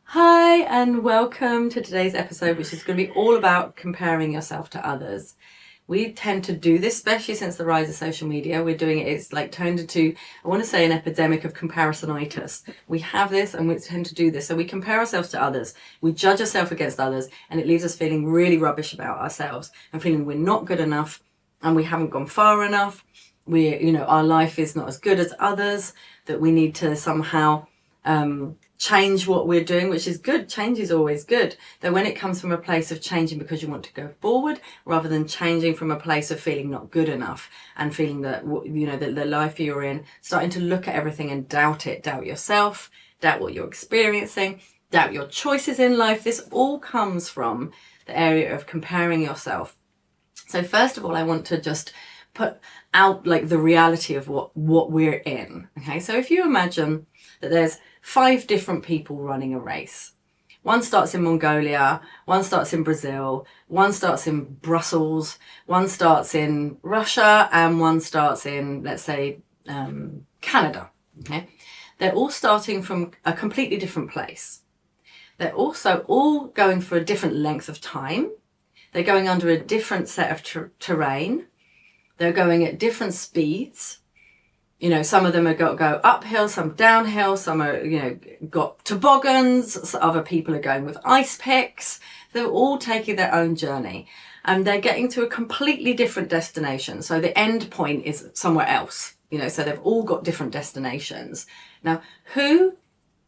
Hi, and welcome to today's episode, which is going to be all about comparing yourself to others. We tend to do this, especially since the rise of social media. We're doing it, it's like turned into, I want to say, an epidemic of comparisonitis. We have this and we tend to do this. So we compare ourselves to others. We judge ourselves against others, and it leaves us feeling really rubbish about ourselves and feeling we're not good enough and we haven't gone far enough. Our life is not as good as others, that we need to somehow change what we're doing, which is good. Change is always good. Though when it comes from a place of changing because you want to go forward, rather than changing from a place of feeling not good enough and feeling that, the life you're in, starting to look at everything and doubt it, doubt yourself, doubt what you're experiencing, doubt your choices in life. This all comes from the area of comparing yourself. So first of all, I want to just put out like the reality of what we're in. Okay, so if you imagine that there's 5 different people running a race. One starts in Mongolia, one starts in Brazil, one starts in Brussels, one starts in Russia, and one starts in, let's say, Canada. Okay, they're all starting from a completely different place. They're also all going for a different length of time. They're going under a different set of terrain. They're going at different speeds. Some of them are go uphill, some downhill, some are, got toboggans, other people are going with ice picks. They're all taking their own journey and they're getting to a completely different destination. So the end point is somewhere else, so they've all got different destinations. Now, who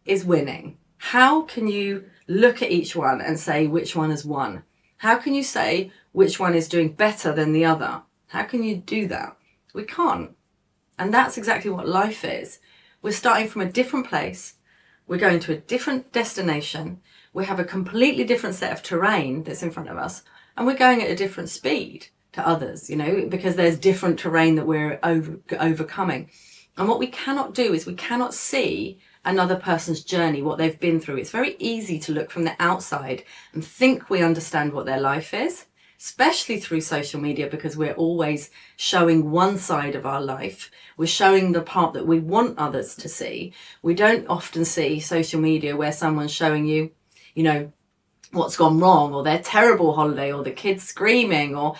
is winning? How can you look at each one and say which one has won? How can you say which one is doing better than the other? How can you do that? We can't. And that's exactly what life is. We're starting from a different place. We're going to a different destination. We have a completely different set of terrain that's in front of us. And we're going at a different speed to others, because there's different terrain that we're overcoming. And what we cannot do is we cannot see another person's journey, what they've been through. It's very easy to look from the outside and think we understand what their life is, especially through social media, because we're always showing one side of our life. We're showing the part that we want others to see. We don't often see social media where someone's showing you, what's gone wrong, or their terrible holiday, or the kids screaming, or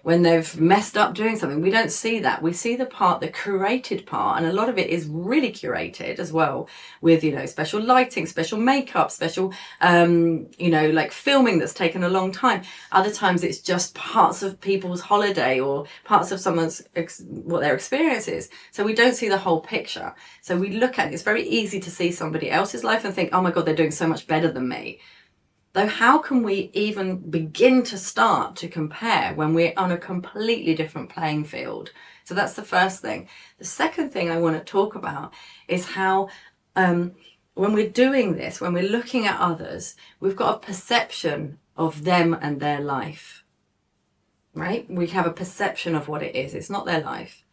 when they've messed up doing something. We don't see that. We see the curated part, and a lot of it is really curated as well, with special lighting, special makeup, special like filming that's taken a long time. Other times it's just parts of people's holiday or parts of someone's what their experience is. So we don't see the whole picture. So we look at it. It's very easy to see somebody else's life and think, oh my God, they're doing so much better than me. Though how can we even begin to start to compare when we're on a completely different playing field? So that's the first thing. The second thing I want to talk about is how when we're doing this, when we're looking at others, we've got a perception of them and their life, right? We have a perception of what it is. It's not their life.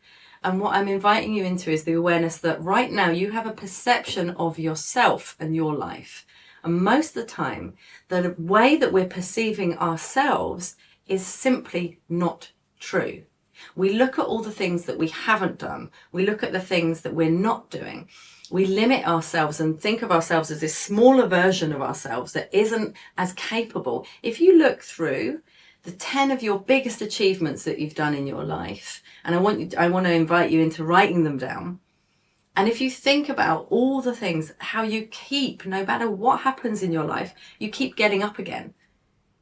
And what I'm inviting you into is the awareness that right now you have a perception of yourself and your life. And most of the time, the way that we're perceiving ourselves is simply not true. We look at all the things that we haven't done. We look at the things that we're not doing. We limit ourselves and think of ourselves as this smaller version of ourselves that isn't as capable. If you look through the 10 of your biggest achievements that you've done in your life, and I want to invite you into writing them down. And if you think about all the things, how you keep, no matter what happens in your life, you keep getting up again.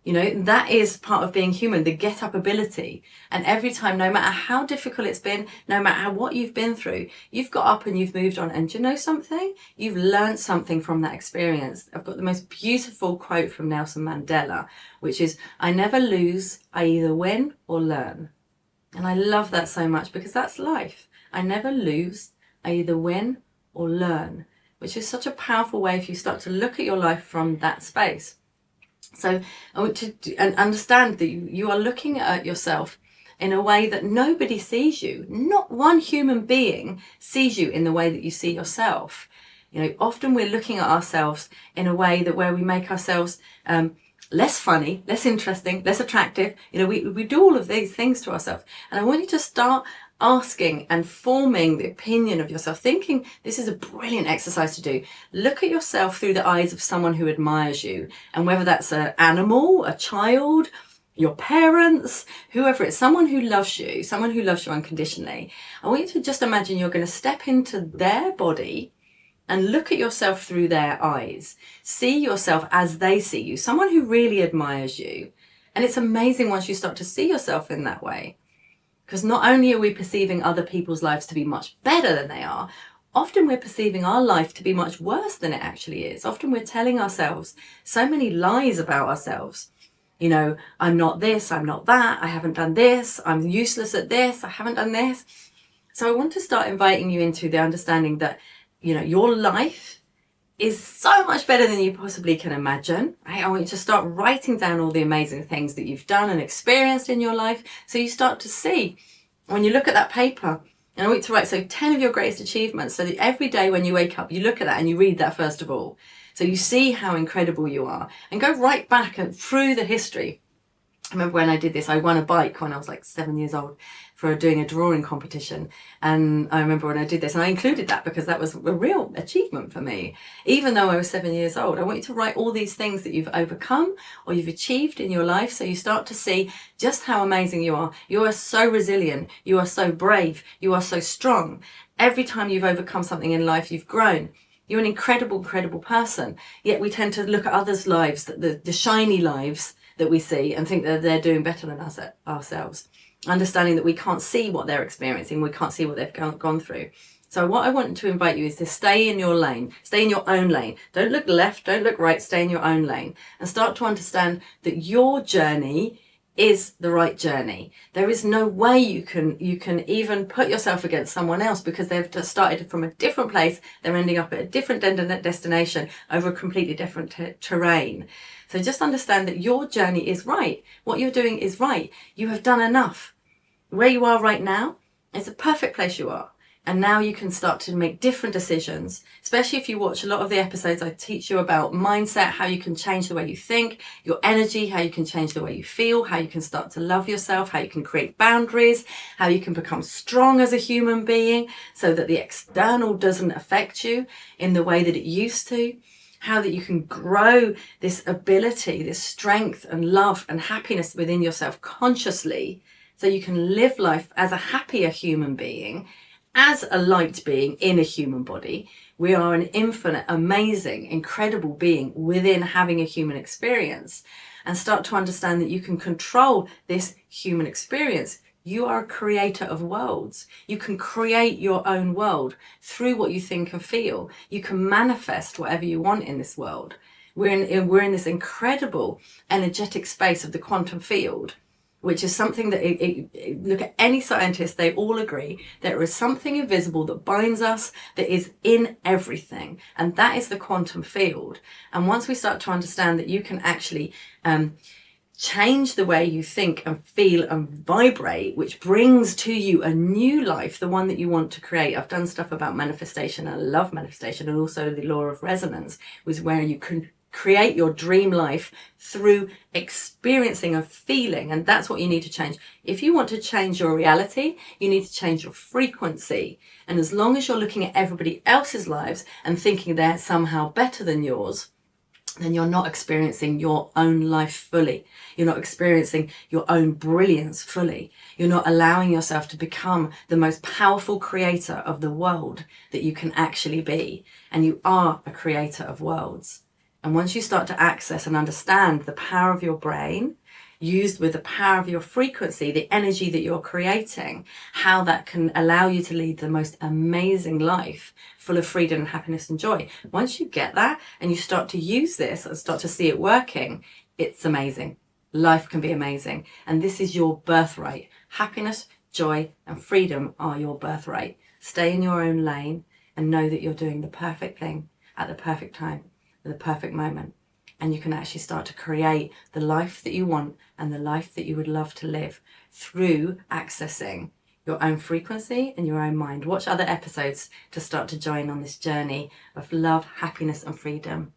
That is part of being human, the get up ability. And every time, no matter how difficult it's been, no matter what you've been through, you've got up and you've moved on. And do you know something? You've learned something from that experience. I've got the most beautiful quote from Nelson Mandela, which is, I never lose, I either win or learn. And I love that so much because that's life. I never lose, I either win or learn, which is such a powerful way if you start to look at your life from that space. So I want to understand that you are looking at yourself in a way that nobody sees you. Not one human being sees you in the way that you see yourself. Often we're looking at ourselves in a way that where we make ourselves less funny, less interesting, less attractive. We do all of these things to ourselves. And I want you to start asking and forming the opinion of yourself, thinking this is a brilliant exercise to do. Look at yourself through the eyes of someone who admires you, and whether that's an animal, a child, your parents, whoever it's, someone who loves you unconditionally. I want you to just imagine you're going to step into their body and look at yourself through their eyes. See yourself as they see you, someone who really admires you. And it's amazing once you start to see yourself in that way. Because not only are we perceiving other people's lives to be much better than they are, often we're perceiving our life to be much worse than it actually is. Often we're telling ourselves so many lies about ourselves. You know, I'm not this, I'm not that, I haven't done this, I'm useless at this, I haven't done this. So I want to start inviting you into the understanding that, you know, your life is so much better than you possibly can imagine. Right? I want you to start writing down all the amazing things that you've done and experienced in your life. So you start to see, when you look at that paper, and I want you to write 10 of your greatest achievements, so that every day when you wake up, you look at that and you read that first of all. So you see how incredible you are, and go right back and through the history. I remember when I did this, I won a bike when I was like 7 years old for doing a drawing competition. And I remember when I did this, and I included that because that was a real achievement for me. Even though I was 7 years old, I want you to write all these things that you've overcome or you've achieved in your life, so you start to see just how amazing you are. You are so resilient. You are so brave. You are so strong. Every time you've overcome something in life, you've grown. You're an incredible, incredible person. Yet we tend to look at others' lives, the shiny lives that we see, and think that they're doing better than us ourselves. Understanding that we can't see what they're experiencing, we can't see what they've gone through. So what I want to invite you is to stay in your lane, stay in your own lane. Don't look left, don't look right, stay in your own lane, and start to understand that your journey is the right journey. There is no way you can even put yourself against someone else, because they've just started from a different place. They're ending up at a different destination over a completely different terrain. So just understand that your journey is right. What you're doing is right. You have done enough. Where you are right now is a perfect place you are. And now you can start to make different decisions, especially if you watch a lot of the episodes. I teach you about mindset, how you can change the way you think, your energy, how you can change the way you feel, how you can start to love yourself, how you can create boundaries, how you can become strong as a human being so that the external doesn't affect you in the way that it used to, how that you can grow this ability, this strength and love and happiness within yourself consciously, so you can live life as a happier human being, as a light being in a human body. We are an infinite, amazing, incredible being within having a human experience, and start to understand that you can control this human experience. You are a creator of worlds. You can create your own world through what you think and feel. You can manifest whatever you want in this world. We're in this incredible energetic space of the quantum field, which is something that, look at any scientist, they all agree there is something invisible that binds us, that is in everything. And that is the quantum field. And once we start to understand that you can actually change the way you think and feel and vibrate, which brings to you a new life, the one that you want to create. I've done stuff about manifestation, and I love manifestation, and also the law of resonance, was where you can create your dream life through experiencing and feeling. And that's what you need to change. If you want to change your reality, you need to change your frequency. And as long as you're looking at everybody else's lives and thinking they're somehow better than yours, then you're not experiencing your own life fully. You're not experiencing your own brilliance fully. You're not allowing yourself to become the most powerful creator of the world that you can actually be. And you are a creator of worlds. And once you start to access and understand the power of your brain, used with the power of your frequency, the energy that you're creating, how that can allow you to lead the most amazing life, full of freedom and happiness and joy. Once you get that and you start to use this and start to see it working, it's amazing. Life can be amazing. And this is your birthright. Happiness, joy, and freedom are your birthright. Stay in your own lane and know that you're doing the perfect thing at the perfect time, at the perfect moment. And you can actually start to create the life that you want and the life that you would love to live through accessing your own frequency and your own mind. Watch other episodes to start to join on this journey of love, happiness, and freedom.